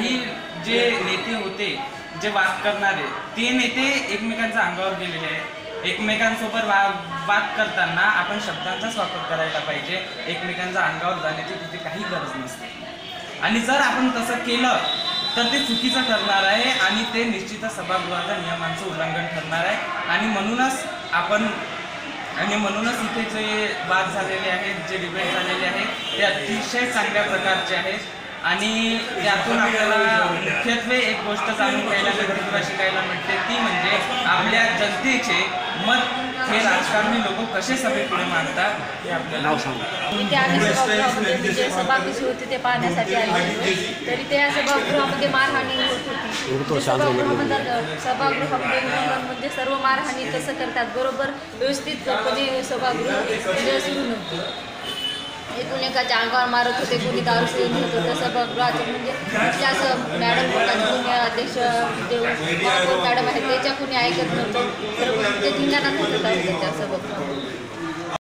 काही जे नेते होते, जे वाद करणारे, ते नेते एकमेकांच्या अंगावर गेलेले आहेत. एकमेकांसोबत वाद करताना आपण शब्दांचाच वापर करायला पाहिजे. एकमेकांच्या अंगावर जाण्याची तिथे काही गरज नसते. आणि जर आपण तसं केलं तर ते चुकीचं ठरणार आहे आणि ते निश्चितच सभागृहाच्या नियमांचं उल्लंघन ठरणार आहे. आणि म्हणूनच इथे जे वाद झालेले आहेत, जे डिबेट झालेले आहेत, ते अतिशय चांगल्या प्रकारचे आहेत. आणि त्यातून आपल्याला मुख्यत्वे एक गोष्ट जाणून घ्यायला मिळते किंवा शिकायला मिळते, ती म्हणजे आपल्या जनतेचे मत हे राजकारणी लोक कसे सभेपुढे मांडतात हे आपल्याला नाव सांगू. इथे आम्ही सभागृहामध्ये जे सभागृह होते ते पाहण्यासाठी आले, तरी त्या सभागृहामध्ये मारहाणी होत होती. सभागृहामध्ये म्हणजे सर्व मारहाणी कसं करतात, बरोबर व्यवस्थितपणे सभागृह सुरू नव्हतं. एकूण एकाच्या अंगावर मारत होते, कोणी दारू पिऊन होत होतं. सभागृहाचे म्हणजे तिथल्या असं मॅडम कोणी अध्यक्ष जे मॅडम आहेत त्याच्या कोणी ऐकत नव्हतं, तर ते धिंगाणा होत होता त्या सभागृहात.